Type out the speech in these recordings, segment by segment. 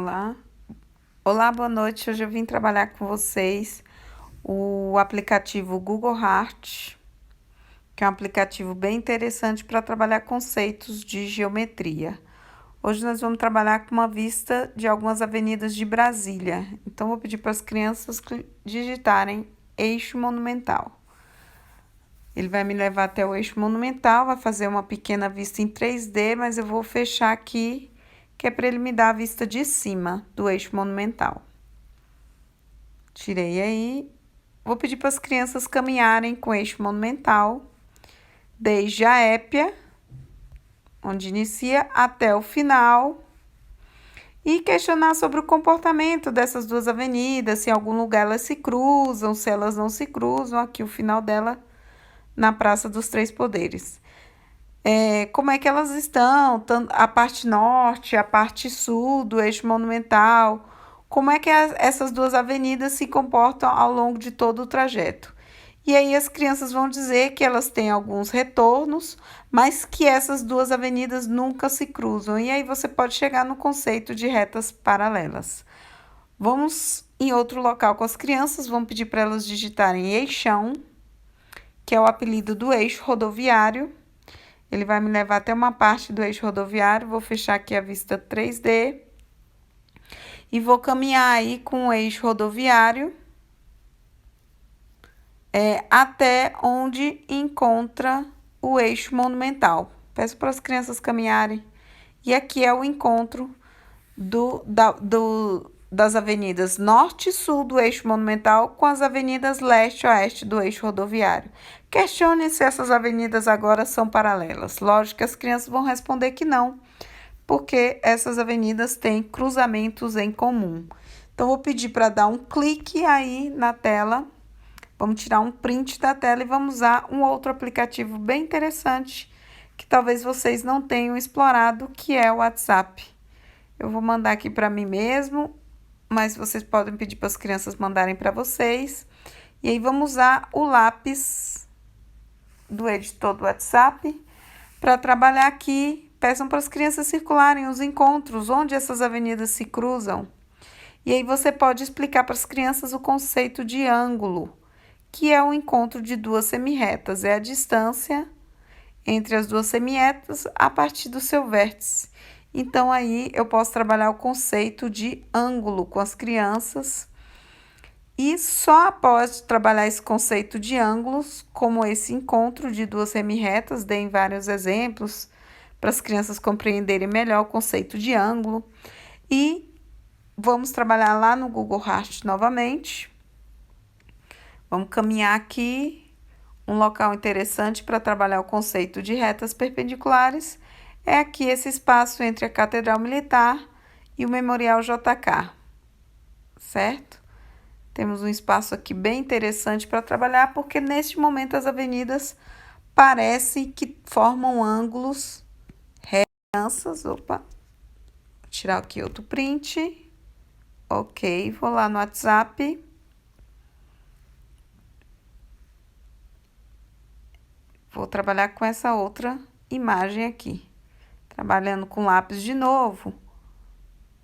Olá. Olá, boa noite. Hoje eu vim trabalhar com vocês o aplicativo Google Heart, que é um aplicativo bem interessante para trabalhar conceitos de geometria. Hoje nós vamos trabalhar com uma vista de algumas avenidas de Brasília. Então, vou pedir para as crianças digitarem eixo monumental. Ele vai me levar até o eixo monumental, vai fazer uma pequena vista em 3D, mas eu vou fechar aqui, que é para ele me dar a vista de cima do eixo monumental. Tirei aí. Vou pedir para as crianças caminharem com o eixo monumental, desde a épia, onde inicia, até o final, e questionar sobre o comportamento dessas duas avenidas, se em algum lugar elas se cruzam, se elas não se cruzam, aqui o final dela na Praça dos Três Poderes. Como é que elas estão, a parte norte, a parte sul do eixo monumental, como é que essas duas avenidas se comportam ao longo de todo o trajeto. E aí as crianças vão dizer que elas têm alguns retornos, mas que essas duas avenidas nunca se cruzam. E aí você pode chegar no conceito de retas paralelas. Vamos em outro local com as crianças, vamos pedir para elas digitarem eixão, que é o apelido do eixo rodoviário. Ele vai me levar até uma parte do eixo rodoviário, vou fechar aqui a vista 3D e vou caminhar aí com o eixo rodoviário até onde encontra o eixo monumental. Peço para as crianças caminharem. E aqui é o encontro das avenidas norte e sul do eixo monumental com as avenidas leste e oeste do eixo rodoviário. Questione se essas avenidas agora são paralelas. Lógico que as crianças vão responder que não, porque essas avenidas têm cruzamentos em comum. Então, vou pedir para dar um clique aí na tela. Vamos tirar um print da tela e vamos usar um outro aplicativo bem interessante que talvez vocês não tenham explorado, que é o WhatsApp. Eu vou mandar aqui para mim mesmo, mas vocês podem pedir para as crianças mandarem para vocês. E aí vamos usar o lápis do editor do WhatsApp para trabalhar aqui. Peçam para as crianças circularem os encontros, onde essas avenidas se cruzam. E aí você pode explicar para as crianças o conceito de ângulo, que é o encontro de duas semirretas, é a distância entre as duas semirretas a partir do seu vértice. Então, aí eu posso trabalhar o conceito de ângulo com as crianças. E só após trabalhar esse conceito de ângulos, como esse encontro de duas semirretas, dei vários exemplos para as crianças compreenderem melhor o conceito de ângulo. E vamos trabalhar lá no Google Heart novamente. Vamos caminhar aqui. Um local interessante para trabalhar o conceito de retas perpendiculares é aqui esse espaço entre a Catedral Militar e o Memorial JK, certo? Temos um espaço aqui bem interessante para trabalhar, porque neste momento as avenidas parecem que formam ângulos retas. Opa, vou tirar aqui outro print. Ok, vou lá no WhatsApp. Vou trabalhar com essa outra imagem aqui. Trabalhando com lápis de novo.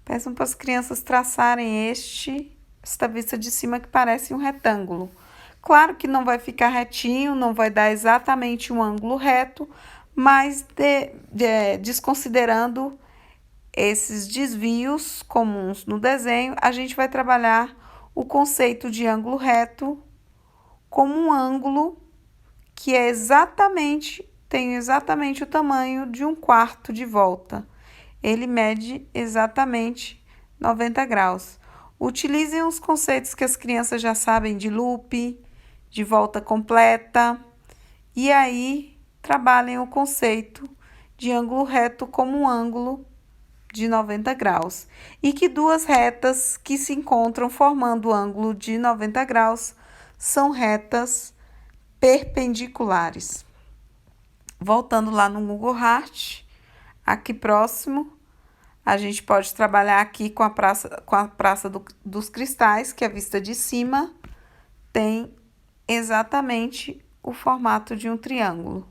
Peçam para as crianças traçarem esta vista de cima que parece um retângulo. Claro que não vai ficar retinho, não vai dar exatamente um ângulo reto, mas desconsiderando esses desvios comuns no desenho, a gente vai trabalhar o conceito de ângulo reto como um ângulo que tem exatamente o tamanho de um quarto de volta. Ele mede exatamente 90 graus. Utilizem os conceitos que as crianças já sabem de loop, de volta completa, e aí trabalhem o conceito de ângulo reto como um ângulo de 90 graus. E que duas retas que se encontram formando o ângulo de 90 graus são retas perpendiculares. Voltando lá no Google Heart, aqui próximo, a gente pode trabalhar aqui com a Praça dos Cristais, que a vista de cima tem exatamente o formato de um triângulo.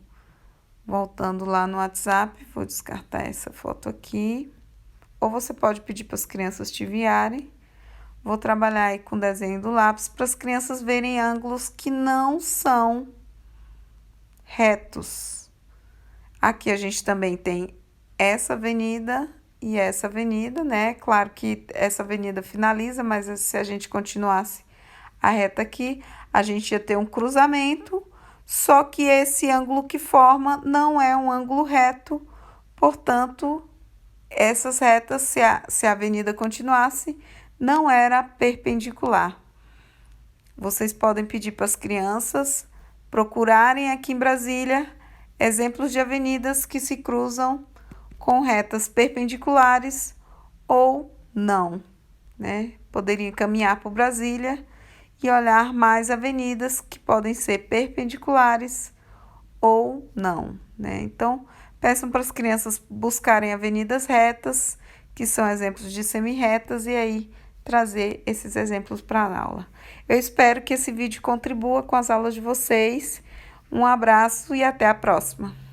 Voltando lá no WhatsApp, vou descartar essa foto aqui. ou você pode pedir para as crianças te enviarem. Vou trabalhar aí com o desenho do lápis para as crianças verem ângulos que não são retos. Aqui a gente também tem essa avenida e essa avenida, né? Claro que essa avenida finaliza, mas se a gente continuasse a reta aqui, a gente ia ter um cruzamento, só que esse ângulo que forma não é um ângulo reto, portanto, essas retas, se a avenida continuasse, não era perpendicular. Vocês podem pedir para as crianças procurarem aqui em Brasília exemplos de avenidas que se cruzam com retas perpendiculares ou não, né? Poderia caminhar por Brasília e olhar mais avenidas que podem ser perpendiculares ou não, né? Então, peçam para as crianças buscarem avenidas retas, que são exemplos de semi-retas, e aí trazer esses exemplos para a aula. Eu espero que esse vídeo contribua com as aulas de vocês. Um abraço e até a próxima!